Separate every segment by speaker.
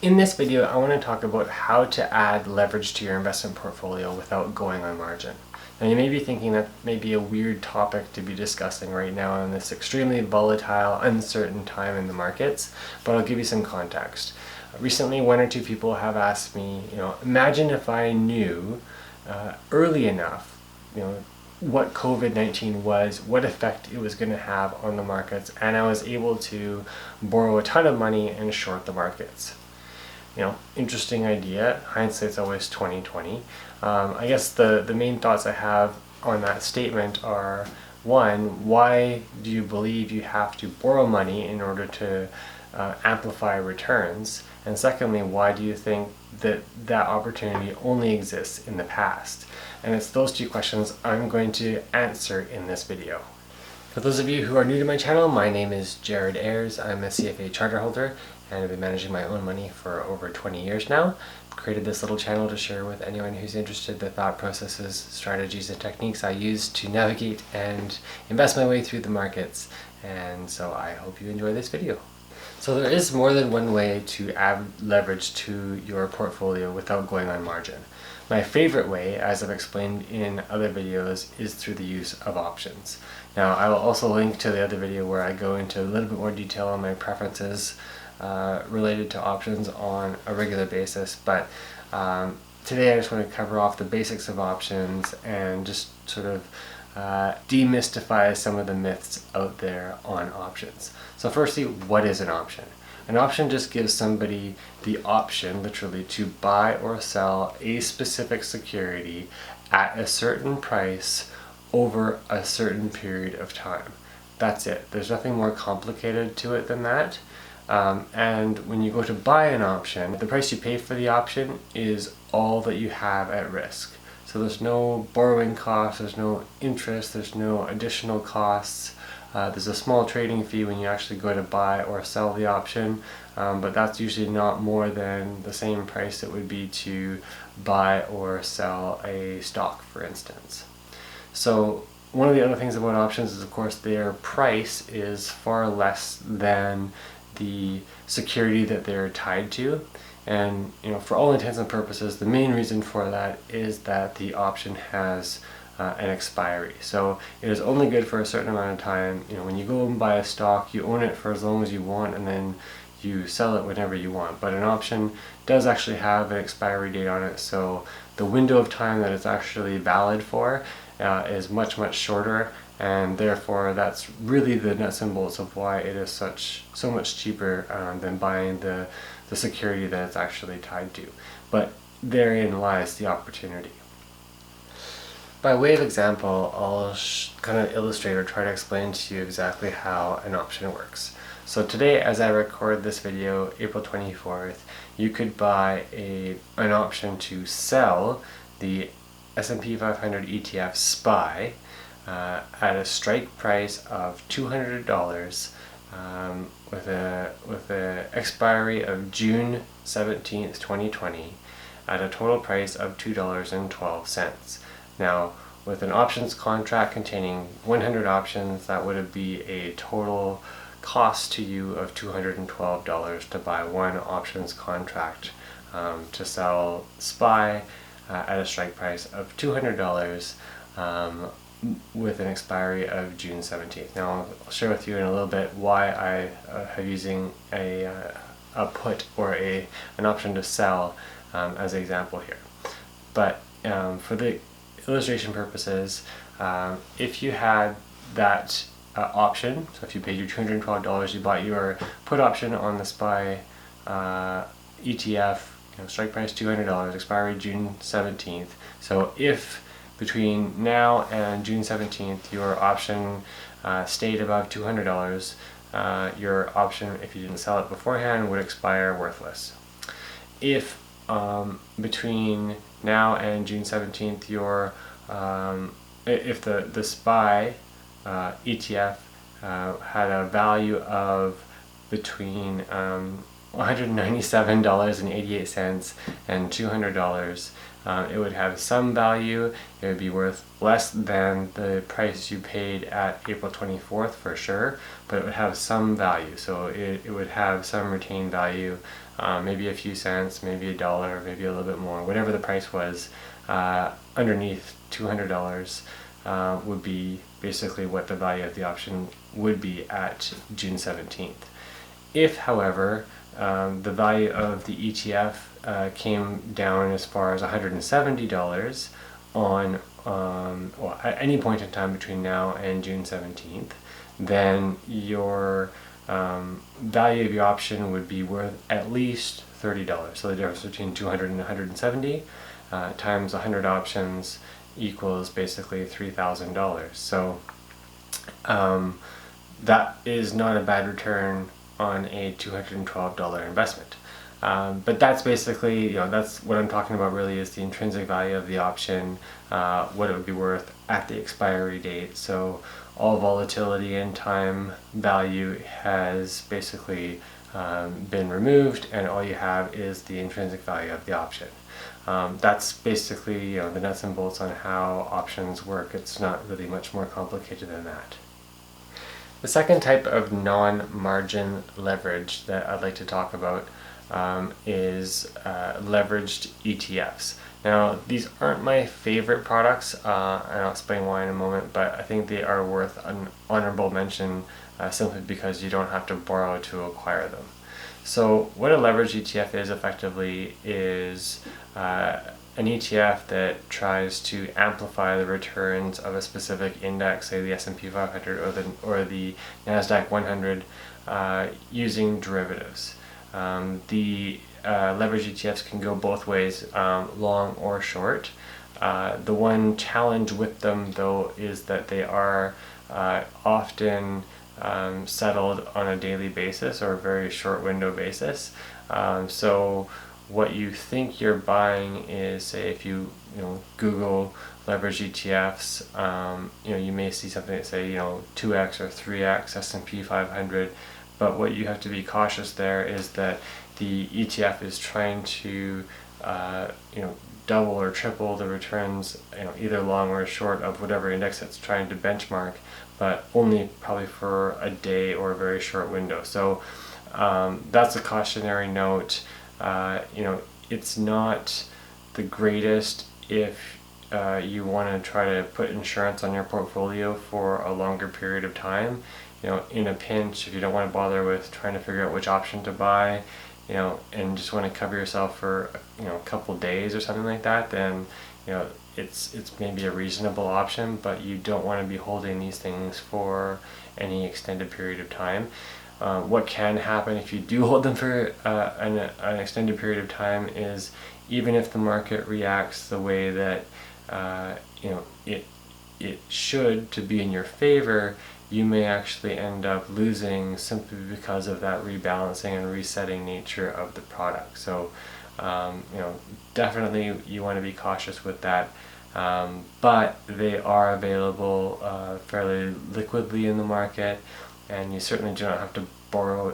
Speaker 1: In this video, I want to talk about how to add leverage to your investment portfolio without going on margin. Now you may be thinking that may be a weird topic to be discussing right now in this extremely volatile, uncertain time in the markets, but I'll give you some context. Recently, one or two people have asked me, imagine if I knew early enough, what COVID-19 was, what effect it was going to have on the markets, and I was able to borrow a ton of money and short the markets. Interesting idea. Hindsight's always 20/20. I guess the main thoughts I have on that statement are, one, why do you believe you have to borrow money in order to amplify returns? And secondly, why do you think that opportunity only exists in the past? And it's those two questions I'm going to answer in this video. For those of you who are new to my channel, my name is Jared Ayers. I'm a CFA charter holder and I've been managing my own money for over 20 years now. I've created this little channel to share with anyone who's interested the thought processes, strategies, and techniques I use to navigate and invest my way through the markets. And so I hope you enjoy this video. So there is more than one way to add leverage to your portfolio without going on margin. My favorite way, as I've explained in other videos, is through the use of options. Now I will also link to the other video where I go into a little bit more detail on my preferences related to options on a regular basis, but today I just want to cover off the basics of options and just sort of demystify some of the myths out there on options. So firstly, what is an option? An option just gives somebody the option, literally, to buy or sell a specific security at a certain price over a certain period of time. That's it. There's nothing more complicated to it than that. And when you go to buy an option, the price you pay for the option is all that you have at risk. So there's no borrowing costs, there's no interest, there's no additional costs. There's a small trading fee when you actually go to buy or sell the option, but that's usually not more than the same price it would be to buy or sell a stock, for instance. So one of the other things about options is, of course, their price is far less than the security that they're tied to. And for all intents and purposes, the main reason for that is that the option has an expiry. So it is only good for a certain amount of time. When you go and buy a stock, you own it for as long as you want and then you sell it whenever you want. But an option does actually have an expiry date on it, so the window of time that it's actually valid for is much, much shorter, and therefore that's really the nuts and bolts of why it is so much cheaper than buying the security that it's actually tied to. But therein lies the opportunity. By way of example, I'll kind of illustrate or try to explain to you exactly how an option works. So today, as I record this video, April 24th, you could buy an option to sell the S&P 500 ETF SPY at a strike price of $200 with a expiry of June 17th, 2020 at a total price of $2.12. Now, with an options contract containing 100 options, that would be a total cost to you of $212 to buy one options contract to sell SPY at a strike price of $200 with an expiry of June 17th. Now, I'll share with you in a little bit why I have using a put or an option to sell as an example here. But for the illustration purposes, if you had that option, so if you paid your $212, you bought your put option on the SPY ETF, strike price $200, expiry June 17th. So if between now and June 17th your option stayed above $200, your option, if you didn't sell it beforehand, would expire worthless. If between now and June 17th if the SPY ETF had a value of between $197.88 and $200, it would have some value. It would be worth less than the price you paid at April 24th for sure, but it would have some value. So it would have some retained value maybe a few cents, maybe $1, maybe a little bit more, whatever the price was, underneath $200 would be basically what the value of the option would be at June 17th. If, however, the value of the ETF came down as far as $170 on well, at any point in time between now and June 17th, then your value of your option would be worth at least $30. So the difference between 200 and 170 times 100 options equals basically $3,000. So that is not a bad return on a $212 investment. But that's basically, that's what I'm talking about really, is the intrinsic value of the option, what it would be worth at the expiry date. So all volatility and time value has basically been removed, and all you have is the intrinsic value of the option. That's basically the nuts and bolts on how options work. It's not really much more complicated than that. The second type of non-margin leverage that I'd like to talk about is leveraged ETFs. Now, these aren't my favorite products, and I'll explain why in a moment, but I think they are worth an honorable mention simply because you don't have to borrow to acquire them. So what a leveraged ETF is effectively is an ETF that tries to amplify the returns of a specific index, say the S&P 500 or the NASDAQ 100, using derivatives. The leverage ETFs can go both ways, long or short. The one challenge with them, though, is that they are often settled on a daily basis or a very short window basis. So what you think you're buying is, say, if you Google leverage ETFs, you may see something that say 2x or 3x S&P 500. But what you have to be cautious there is that the ETF is trying to double or triple the returns, either long or short, of whatever index it's trying to benchmark, but only probably for a day or a very short window. So that's a cautionary note. It's not the greatest if you want to try to put insurance on your portfolio for a longer period of time. In a pinch, if you don't want to bother with trying to figure out which option to buy, and just want to cover yourself for a couple days or something like that, then it's maybe a reasonable option. But you don't want to be holding these things for any extended period of time. What can happen if you do hold them for an extended period of time is, even if the market reacts the way that it should to be in your favor, you may actually end up losing simply because of that rebalancing and resetting nature of the product. So definitely you want to be cautious with that. But they are available fairly liquidly in the market, and you certainly do not have to borrow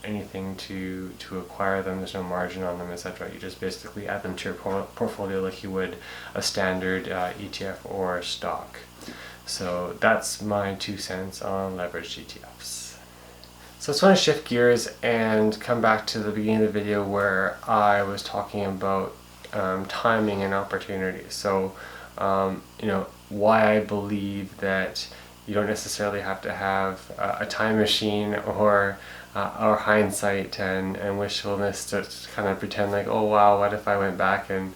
Speaker 1: anything to acquire them. There's no margin on them, etc. You just basically add them to your portfolio like you would a standard ETF or stock. So that's my 2 cents on leveraged ETFs. So I just want to shift gears and come back to the beginning of the video where I was talking about timing and opportunity. So why I believe that you don't necessarily have to have a time machine or hindsight and wishfulness to kind of pretend like, oh wow, what if I went back and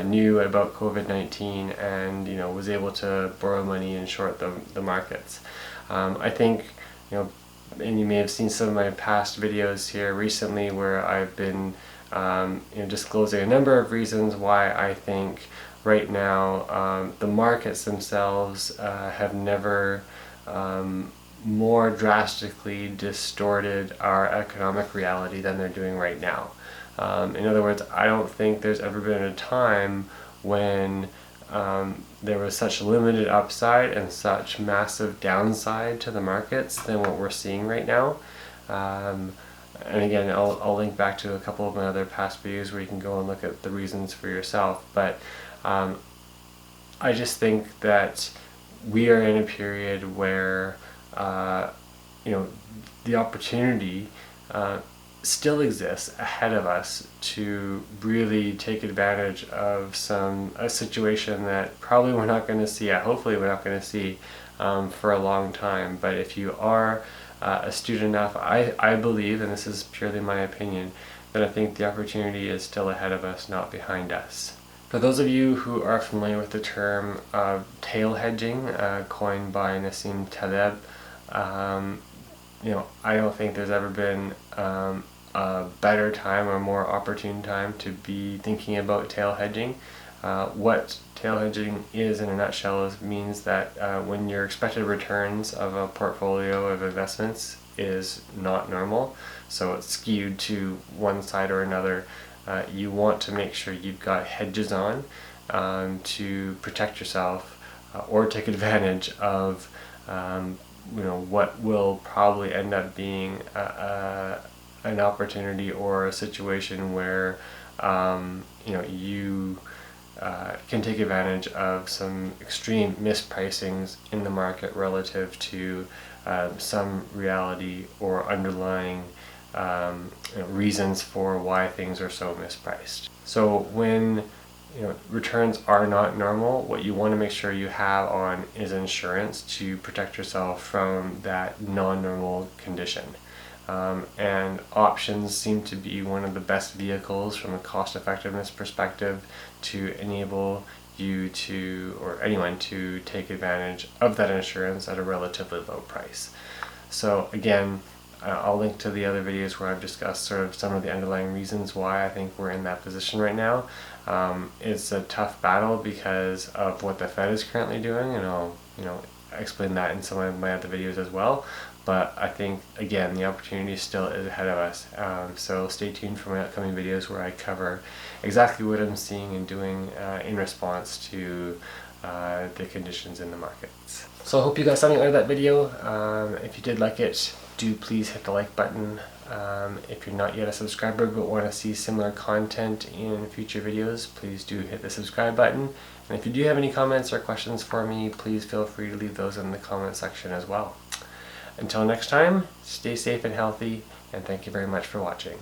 Speaker 1: knew about COVID-19 and was able to borrow money and short the markets. I think and you may have seen some of my past videos here recently where I've been disclosing a number of reasons why I think right now the markets themselves have never more drastically distorted our economic reality than they're doing right now. In other words, I don't think there's ever been a time when there was such limited upside and such massive downside to the markets than what we're seeing right now. And again, I'll link back to a couple of my other past videos where you can go and look at the reasons for yourself. But I just think that we are in a period where the opportunity still exists ahead of us to really take advantage of a situation that probably we're not going to see, hopefully we're not going to see for a long time. But if you are astute enough, I believe, and this is purely my opinion, that I think the opportunity is still ahead of us, not behind us. For those of you who are familiar with the term tail hedging, coined by Nassim Taleb, I don't think there's ever been a better time or more opportune time to be thinking about tail hedging. What tail hedging is in a nutshell means that when your expected returns of a portfolio of investments is not normal, so it's skewed to one side or another, you want to make sure you've got hedges on to protect yourself or take advantage of what will probably end up being an opportunity or a situation where you can take advantage of some extreme mispricings in the market relative to some reality or underlying reasons for why things are so mispriced. So when returns are not normal, what you want to make sure you have on is insurance to protect yourself from that non-normal condition. And options seem to be one of the best vehicles from a cost effectiveness perspective to enable you to, or anyone to, take advantage of that insurance at a relatively low price. So again, I'll link to the other videos where I've discussed sort of some of the underlying reasons why I think we're in that position right now. It's a tough battle because of what the Fed is currently doing, and I'll explain that in some of my other videos as well. But I think, again, the opportunity still is ahead of us. So stay tuned for my upcoming videos where I cover exactly what I'm seeing and doing in response to the conditions in the markets. So I hope you got something out of that video. If you did like it, do please hit the like button. If you're not yet a subscriber but want to see similar content in future videos, please do hit the subscribe button. And if you do have any comments or questions for me, please feel free to leave those in the comment section as well. Until next time, stay safe and healthy, and thank you very much for watching.